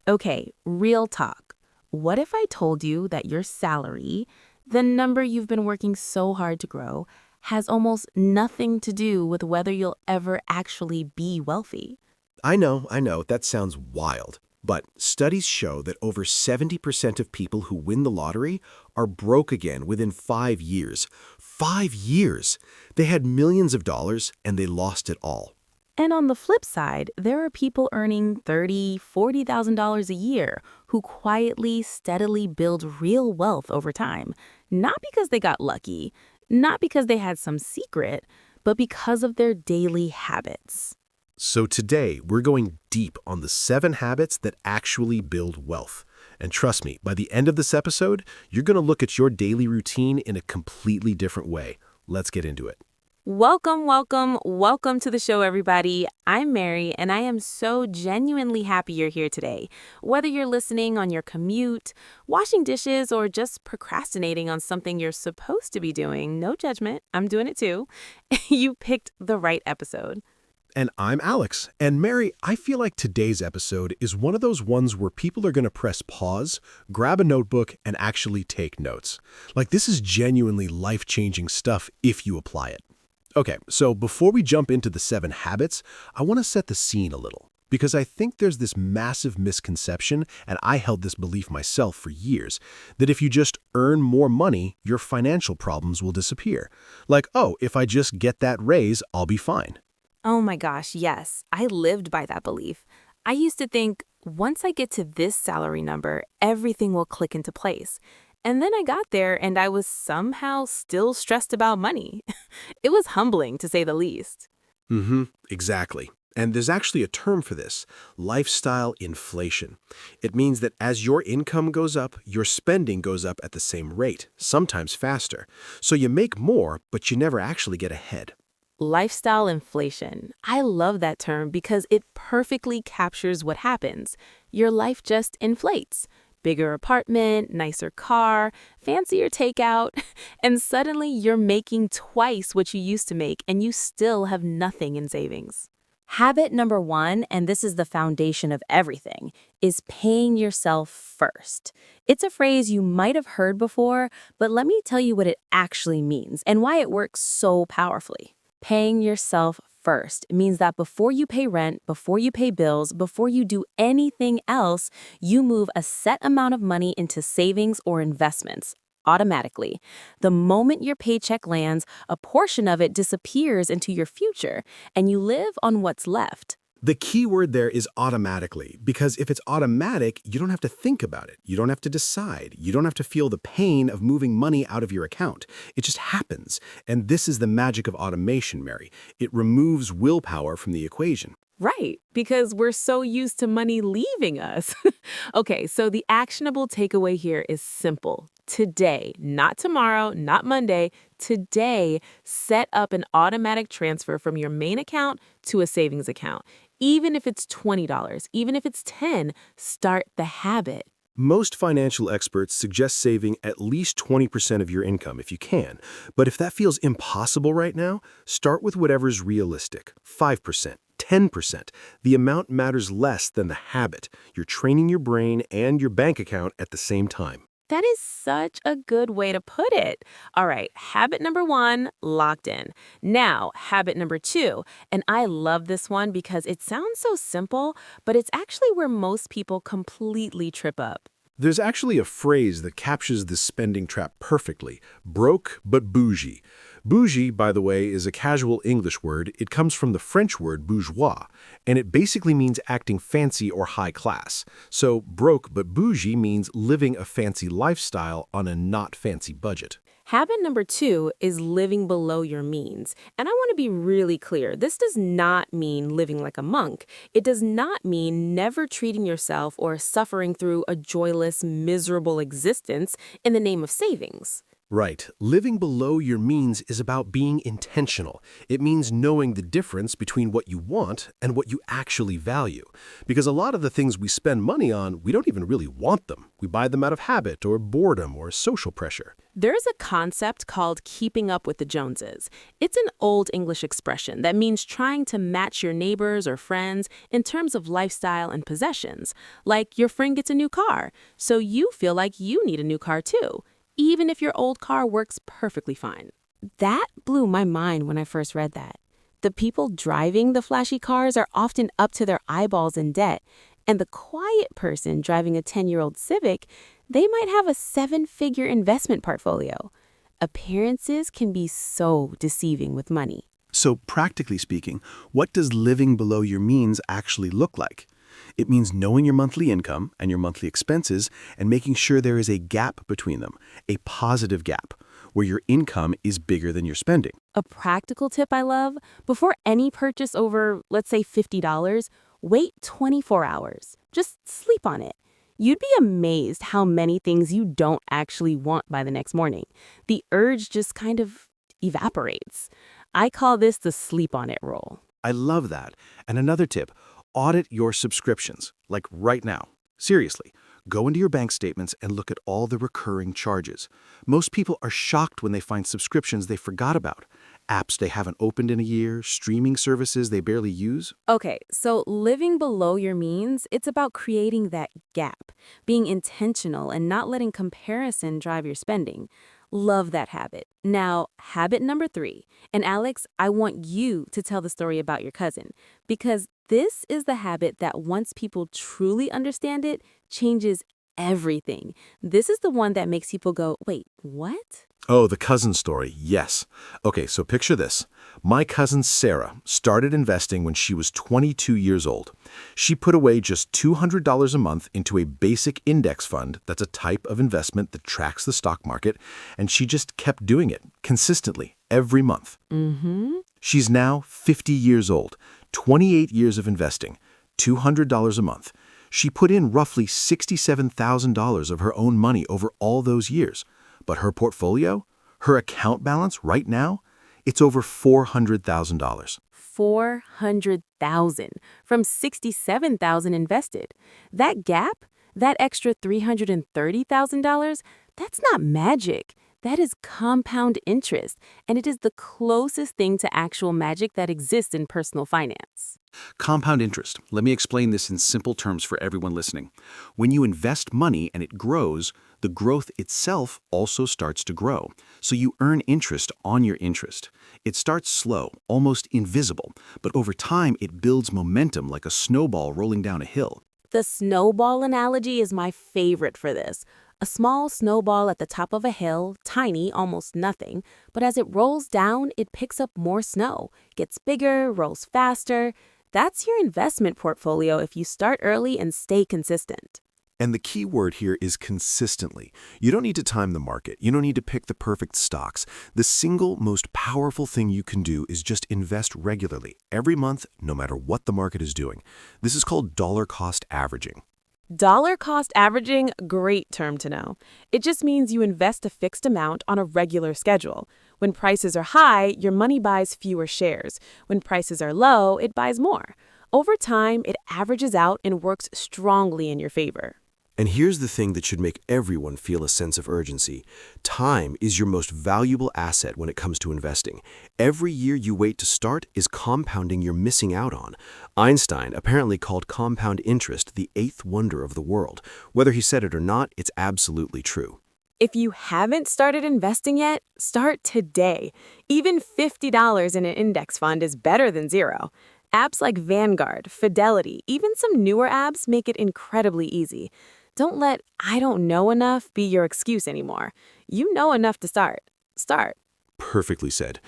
Okay, real talk. What if I told you that your salary, the number you've been working so hard to grow, has almost nothing to do with whether you'll ever actually be wealthy? I know, that sounds wild. But studies show that over 70% of people who win the lottery are broke again within 5 years. 5 years! They had millions of dollars and they lost it all. And on the flip side, there are people earning $30,000, $40,000 a year who quietly, steadily build real wealth over time, not because they got lucky, not because they had some secret, but because of their daily habits. So today, we're going deep on the 7 habits that actually build wealth. And trust me, by the end of this episode, you're going to look at your daily routine in a completely different way. Let's get into it. Welcome, welcome, welcome to the show, everybody. I'm Mary, and I am so genuinely happy you're here today. Whether you're listening on your commute, washing dishes, or just procrastinating on something you're supposed to be doing, no judgment, I'm doing it too, you picked the right episode. And I'm Alex. And Mary, I feel like today's episode is one of those ones where people are going to press pause, grab a notebook, and actually take notes. Like, this is genuinely life-changing stuff if you apply it. Okay, so before we jump into the 7 habits, I want to set the scene a little. Because I think there's this massive misconception, and I held this belief myself for years, that if you just earn more money, your financial problems will disappear. Like, oh, if I just get that raise, I'll be fine. Oh my gosh, yes, I lived by that belief. I used to think, once I get to this salary number, everything will click into place. And then I got there and I was somehow still stressed about money. It was humbling, to say the least. Exactly. And there's actually a term for this, lifestyle inflation. It means that as your income goes up, your spending goes up at the same rate, sometimes faster. So you make more, but you never actually get ahead. Lifestyle inflation. I love that term because it perfectly captures what happens. Your life just inflates. Bigger apartment, nicer car, fancier takeout, and suddenly you're making twice what you used to make and you still have nothing in savings. Habit number one, and this is the foundation of everything, is paying yourself first. It's a phrase you might have heard before, but let me tell you what it actually means and why it works so powerfully. Paying yourself first means that before you pay rent, before you pay bills, before you do anything else, you move a set amount of money into savings or investments automatically. The moment your paycheck lands, a portion of it disappears into your future, and you live on what's left. The key word there is automatically, because if it's automatic, you don't have to think about it. You don't have to decide. You don't have to feel the pain of moving money out of your account. It just happens. And this is the magic of automation, Mary. It removes willpower from the equation. Right, because we're so used to money leaving us. Okay, so the actionable takeaway here is simple. Today, not tomorrow, not Monday, today, set up an automatic transfer from your main account to a savings account. Even if it's $20, even if it's 10, start the habit. Most financial experts suggest saving at least 20% of your income if you can. But if that feels impossible right now, start with whatever's realistic. 5%, 10%. The amount matters less than the habit. You're training your brain and your bank account at the same time. That is such a good way to put it. All right, habit number one, locked in. Now, habit number two, and I love this one because it sounds so simple, but it's actually where most people completely trip up. There's actually a phrase that captures this spending trap perfectly, broke but bougie. Bougie, by the way, is a casual English word. It comes from the French word bourgeois, and it basically means acting fancy or high class. So broke but bougie means living a fancy lifestyle on a not fancy budget. Habit number two is living below your means. And I want to be really clear. This does not mean living like a monk. It does not mean never treating yourself or suffering through a joyless, miserable existence in the name of savings. Right. Living below your means is about being intentional. It means knowing the difference between what you want and what you actually value. Because a lot of the things we spend money on, we don't even really want them. We buy them out of habit or boredom or social pressure. There's a concept called keeping up with the Joneses. It's an old English expression that means trying to match your neighbors or friends in terms of lifestyle and possessions. Like your friend gets a new car, so you feel like you need a new car too, even if your old car works perfectly fine. That blew my mind when I first read that. The people driving the flashy cars are often up to their eyeballs in debt, and the quiet person driving a 10-year-old Civic, they might have a 7-figure investment portfolio. Appearances can be so deceiving with money. So practically speaking, what does living below your means actually look like? It means knowing your monthly income and your monthly expenses and making sure there is a gap between them, a positive gap, where your income is bigger than your spending. A practical tip I love, before any purchase over, let's say $50, wait 24 hours. Just sleep on it. You'd be amazed how many things you don't actually want by the next morning. The urge just kind of evaporates. I call this the sleep on it rule. I love that. And another tip, audit your subscriptions, like right now. Seriously, go into your bank statements and look at all the recurring charges. Most people are shocked when they find subscriptions they forgot about. Apps they haven't opened in a year, streaming services they barely use. Okay, so living below your means, it's about creating that gap, being intentional and not letting comparison drive your spending. Love that habit. Now, habit number 3. And Alex, I want you to tell the story about your cousin, because this is the habit that once people truly understand it, changes everything. This is the one that makes people go, wait, what? Oh, the cousin story, yes. Okay, so picture this. My cousin Sarah started investing when she was 22 years old. She put away just $200 a month into a basic index fund that's a type of investment that tracks the stock market, and she just kept doing it consistently every month. She's now 50 years old, 28 years of investing, $200 a month. She put in roughly $67,000 of her own money over all those years. But her portfolio, her account balance right now, it's over $400,000. 400,000 from 67,000 invested. That gap, that extra $330,000, that's not magic. That is compound interest, and it is the closest thing to actual magic that exists in personal finance. Compound interest. Let me explain this in simple terms for everyone listening. When you invest money and it grows, the growth itself also starts to grow. So you earn interest on your interest. It starts slow, almost invisible, but over time it builds momentum like a snowball rolling down a hill. The snowball analogy is my favorite for this. A small snowball at the top of a hill, tiny, almost nothing, but as it rolls down, it picks up more snow, gets bigger, rolls faster. That's your investment portfolio if you start early and stay consistent. And the key word here is consistently. You don't need to time the market. You don't need to pick the perfect stocks. The single most powerful thing you can do is just invest regularly, every month, no matter what the market is doing. This is called dollar cost averaging. Dollar cost averaging, great term to know. It just means you invest a fixed amount on a regular schedule. When prices are high, your money buys fewer shares. When prices are low, it buys more. Over time, it averages out and works strongly in your favor. And here's the thing that should make everyone feel a sense of urgency. Time is your most valuable asset when it comes to investing. Every year you wait to start is compounding you're missing out on. Einstein apparently called compound interest the eighth wonder of the world. Whether he said it or not, it's absolutely true. If you haven't started investing yet, start today. Even $50 in an index fund is better than zero. Apps like Vanguard, Fidelity, even some newer apps make it incredibly easy. Don't let "I don't know enough" be your excuse anymore. You know enough to start. Start. Perfectly said.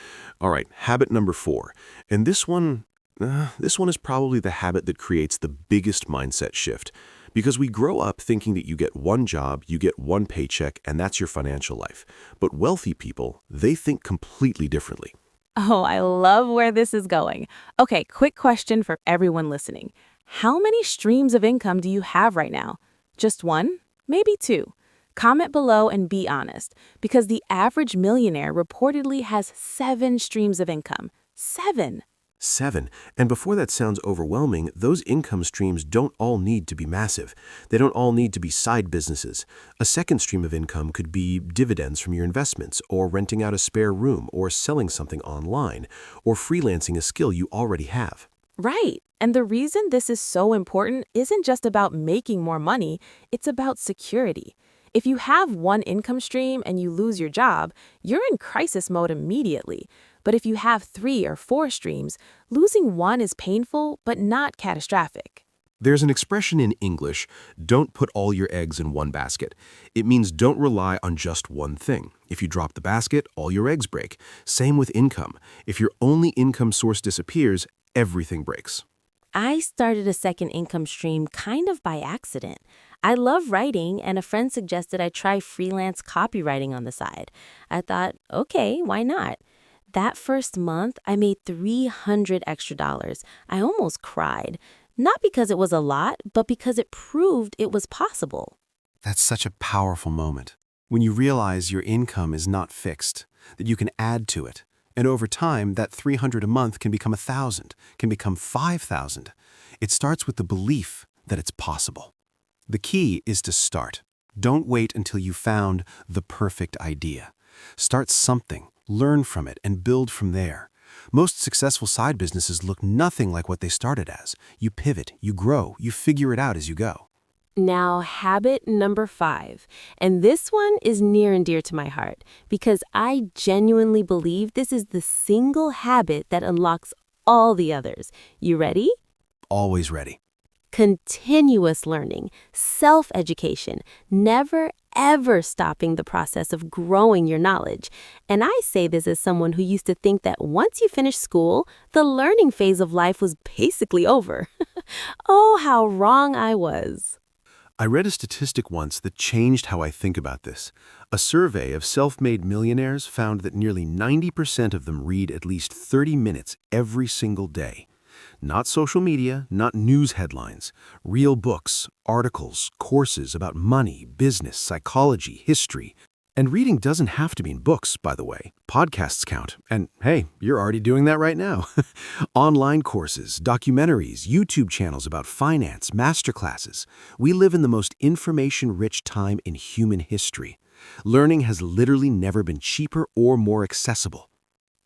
All right, habit number 4. And this one is probably the habit that creates the biggest mindset shift. Because we grow up thinking that you get one job, you get one paycheck, and that's your financial life. But wealthy people, they think completely differently. Oh, I love where this is going. Okay, quick question for everyone listening. How many streams of income do you have right now? Just one? Maybe two? Comment below and be honest, because the average millionaire reportedly has 7 streams of income. 7! 7. And before that sounds overwhelming, those income streams don't all need to be massive. They don't all need to be side businesses. A second stream of income could be dividends from your investments, or renting out a spare room, or selling something online, or freelancing a skill you already have. Right. And the reason this is so important isn't just about making more money, it's about security. If you have one income stream and you lose your job, you're in crisis mode immediately. But if you have 3 or 4 streams, losing one is painful but not catastrophic. There's an expression in English, don't put all your eggs in one basket. It means don't rely on just one thing. If you drop the basket, all your eggs break. Same with income. If your only income source disappears, everything breaks. I started a second income stream kind of by accident. I love writing, and a friend suggested I try freelance copywriting on the side. I thought, okay, why not? That first month, I made $300 extra. I almost cried. Not because it was a lot, but because it proved it was possible. That's such a powerful moment. When you realize your income is not fixed, that you can add to it. And over time, that $300 a month can become $1,000, can become $5,000. It starts with the belief that it's possible. The key is to start. Don't wait until you found the perfect idea. Start something, learn from it, and build from there. Most successful side businesses look nothing like what they started as. You pivot, you grow, you figure it out as you go. Now, habit number 5. And this one is near and dear to my heart because I genuinely believe this is the single habit that unlocks all the others. You ready? Always ready. Continuous learning, self-education, never ever stopping the process of growing your knowledge. And I say this as someone who used to think that once you finish school, the learning phase of life was basically over. Oh, how wrong I was. I read a statistic once that changed how I think about this. A survey of self-made millionaires found that nearly 90% of them read at least 30 minutes every single day. Not social media, not news headlines. Real books, articles, courses about money, business, psychology, history. And reading doesn't have to mean books, by the way. Podcasts count. And hey, you're already doing that right now. Online courses, documentaries, YouTube channels about finance, masterclasses. We live in the most information-rich time in human history. Learning has literally never been cheaper or more accessible.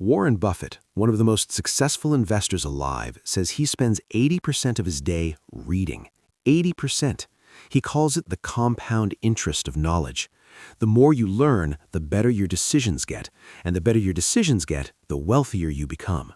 Warren Buffett, one of the most successful investors alive, says he spends 80% of his day reading. 80%. He calls it the compound interest of knowledge. The more you learn, the better your decisions get. And the better your decisions get, the wealthier you become.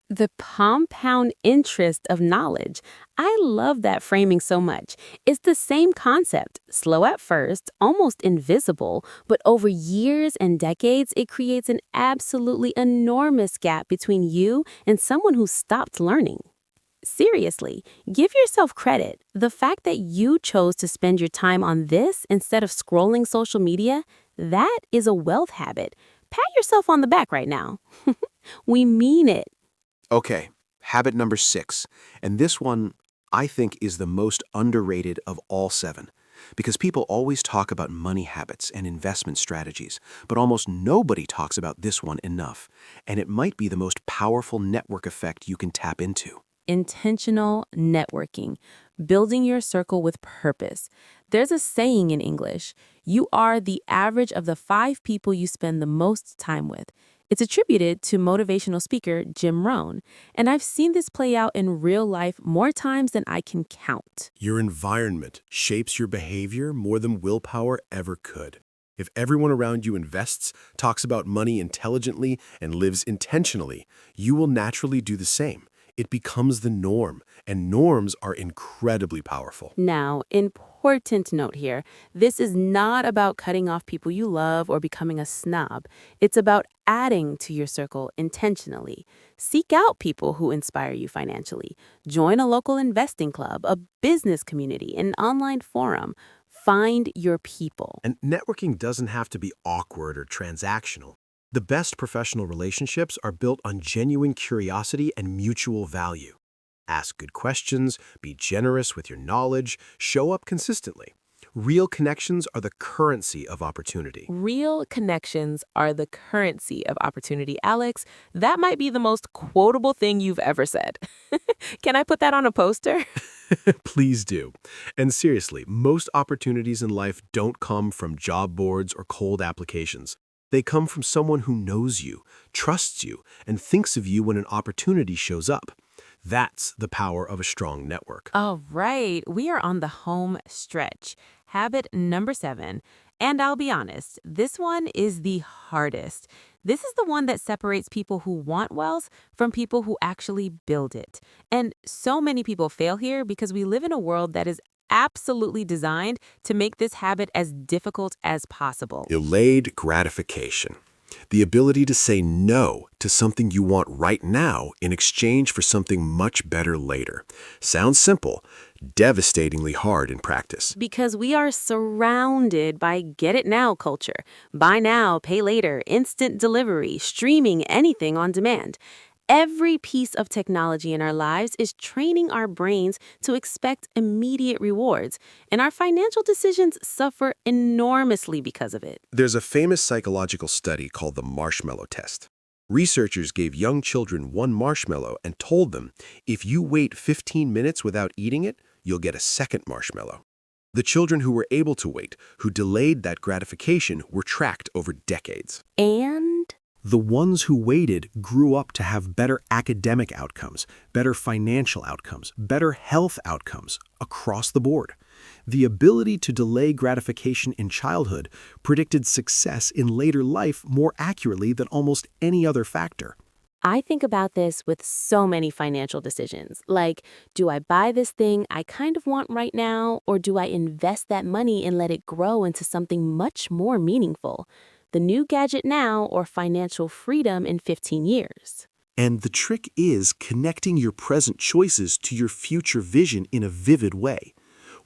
The compound interest of knowledge. I love that framing so much. It's the same concept, slow at first, almost invisible, but over years and decades, it creates an absolutely enormous gap between you and someone who stopped learning. Seriously, give yourself credit. The fact that you chose to spend your time on this instead of scrolling social media, that is a wealth habit. Pat yourself on the back right now. We mean it. Okay, habit number 6. And this one, I think, is the most underrated of all 7. Because people always talk about money habits and investment strategies, but almost nobody talks about this one enough. And it might be the most powerful network effect you can tap into. Intentional networking, building your circle with purpose. There's a saying in English, you are the average of the 5 people you spend the most time with. It's attributed to motivational speaker Jim Rohn, and I've seen this play out in real life more times than I can count. Your environment shapes your behavior more than willpower ever could. If everyone around you invests, talks about money intelligently, and lives intentionally, you will naturally do the same. It becomes the norm, and norms are incredibly powerful. Now, important note here, this is not about cutting off people you love or becoming a snob. It's about adding to your circle intentionally. Seek out people who inspire you financially. Join a local investing club, a business community, an online forum. Find your people. And networking doesn't have to be awkward or transactional. The best professional relationships are built on genuine curiosity and mutual value. Ask good questions, be generous with your knowledge, show up consistently. Real connections are the currency of opportunity. Real connections are the currency of opportunity. Alex, that might be the most quotable thing you've ever said. Can I put that on a poster? Please do. And seriously, most opportunities in life don't come from job boards or cold applications. They come from someone who knows you, trusts you, and thinks of you when an opportunity shows up. That's the power of a strong network. All right, we are on the home stretch. Habit number 7. And I'll be honest, this one is the hardest. This is the one that separates people who want wealth from people who actually build it. And so many people fail here because we live in a world that is absolutely designed to make this habit as difficult as possible. Delayed gratification. The ability to say no to something you want right now in exchange for something much better later. Sounds simple, devastatingly hard in practice. Because we are surrounded by get it now culture. Buy now, pay later, instant delivery, streaming anything on demand. Every piece of technology in our lives is training our brains to expect immediate rewards, and our financial decisions suffer enormously because of it. There's a famous psychological study called the marshmallow test. Researchers gave young children one marshmallow and told them, if you wait 15 minutes without eating it, you'll get a second marshmallow. The children who were able to wait, who delayed that gratification, were tracked over decades. And The ones who waited grew up to have better academic outcomes, better financial outcomes, better health outcomes across the board. The ability to delay gratification in childhood predicted success in later life more accurately than almost any other factor. I think about this with so many financial decisions, like, do I buy this thing I kind of want right now, or do I invest that money and let it grow into something much more meaningful? The new gadget now or financial freedom in 15 years. And the trick is connecting your present choices to your future vision in a vivid way.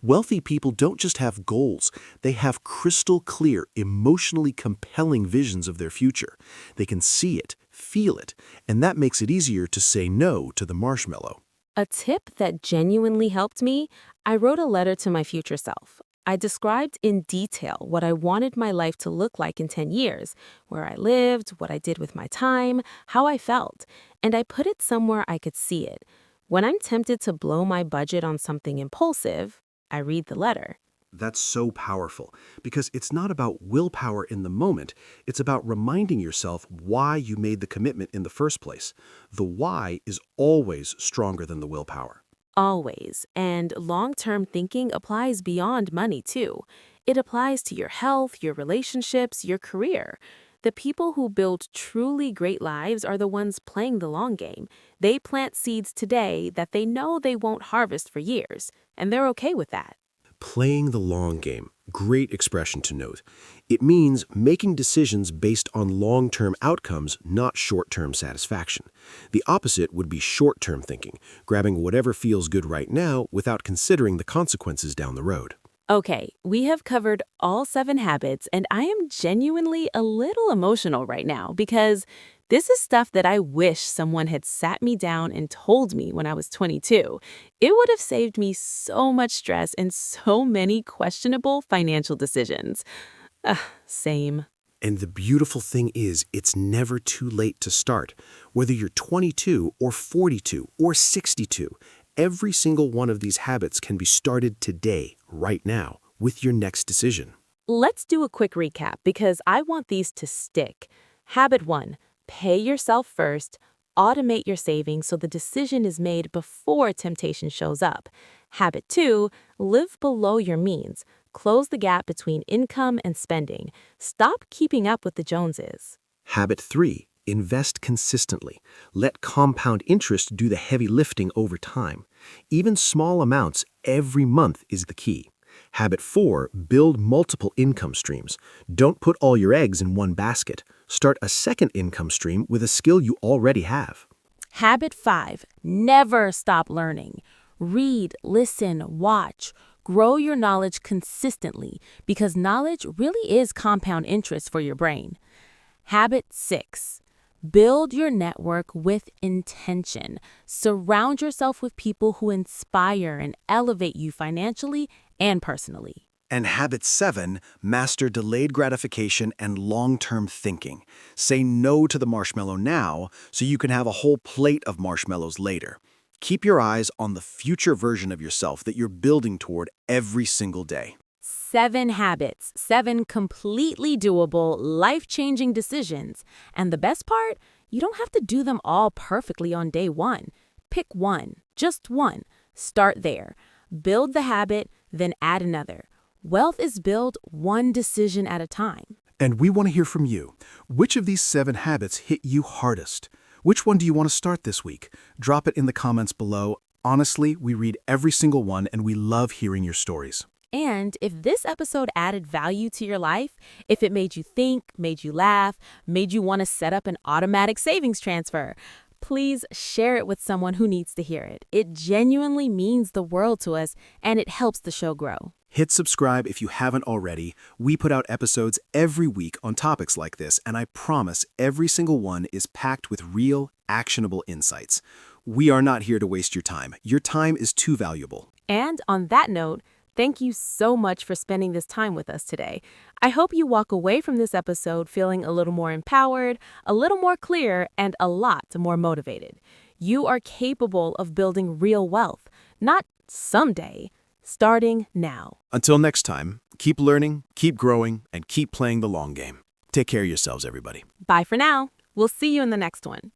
Wealthy people don't just have goals, they have crystal clear, emotionally compelling visions of their future. They can see it, feel it, and that makes it easier to say no to the marshmallow. A tip that genuinely helped me, I wrote a letter to my future self. I described in detail what I wanted my life to look like in 10 years, where I lived, what I did with my time, how I felt, and I put it somewhere I could see it. When I'm tempted to blow my budget on something impulsive, I read the letter. That's so powerful, because it's not about willpower in the moment, it's about reminding yourself why you made the commitment in the first place. The why is always stronger than the willpower. Always. And long-term thinking applies beyond money, too. It applies to your health, your relationships, your career. The people who build truly great lives are the ones playing the long game. They plant seeds today that they know they won't harvest for years, and they're okay with that. Playing the long game. Great expression to note. It means making decisions based on long-term outcomes, not short-term satisfaction. The opposite would be short-term thinking, grabbing whatever feels good right now without considering the consequences down the road. Okay, we have covered all 7 habits, and I am genuinely a little emotional right now because this is stuff that I wish someone had sat me down and told me when I was 22. It would have saved me so much stress and so many questionable financial decisions. Same. And the beautiful thing is, it's never too late to start. Whether you're 22 or 42 or 62, every single one of these habits can be started today, right now, with your next decision. Let's do a quick recap because I want these to stick. Habit 1. Pay yourself first. Automate your savings so the decision is made before temptation shows up. Habit 2. Live below your means. Close the gap between income and spending. Stop keeping up with the Joneses. Habit 3. Invest consistently. Let compound interest do the heavy lifting over time. Even small amounts every month is the key. Habit 4. Build multiple income streams. Don't put all your eggs in one basket. Start a second income stream with a skill you already have. Habit 5. Never stop learning. Read, listen, watch. Grow your knowledge consistently because knowledge really is compound interest for your brain. Habit 6. Build your network with intention. Surround yourself with people who inspire and elevate you financially and personally. And habit 7, master delayed gratification and long-term thinking. Say no to the marshmallow now so you can have a whole plate of marshmallows later. Keep your eyes on the future version of yourself that you're building toward every single day. 7 habits, 7 completely doable, life-changing decisions. And the best part? You don't have to do them all perfectly on day 1. Pick one, just one. Start there. Build the habit, then add another. Wealth is built one decision at a time. And we want to hear from you. Which of these 7 habits hit you hardest? Which one do you want to start this week? Drop it in the comments below. Honestly, we read every single one and we love hearing your stories. And if this episode added value to your life, if it made you think, made you laugh, made you want to set up an automatic savings transfer, please share it with someone who needs to hear it. It genuinely means the world to us, and it helps the show grow. Hit subscribe if you haven't already. We put out episodes every week on topics like this, and I promise every single one is packed with real, actionable insights. We are not here to waste your time. Your time is too valuable. And on that note, thank you so much for spending this time with us today. I hope you walk away from this episode feeling a little more empowered, a little more clear, and a lot more motivated. You are capable of building real wealth, not someday, starting now. Until next time, keep learning, keep growing, and keep playing the long game. Take care of yourselves, everybody. Bye for now. We'll see you in the next one.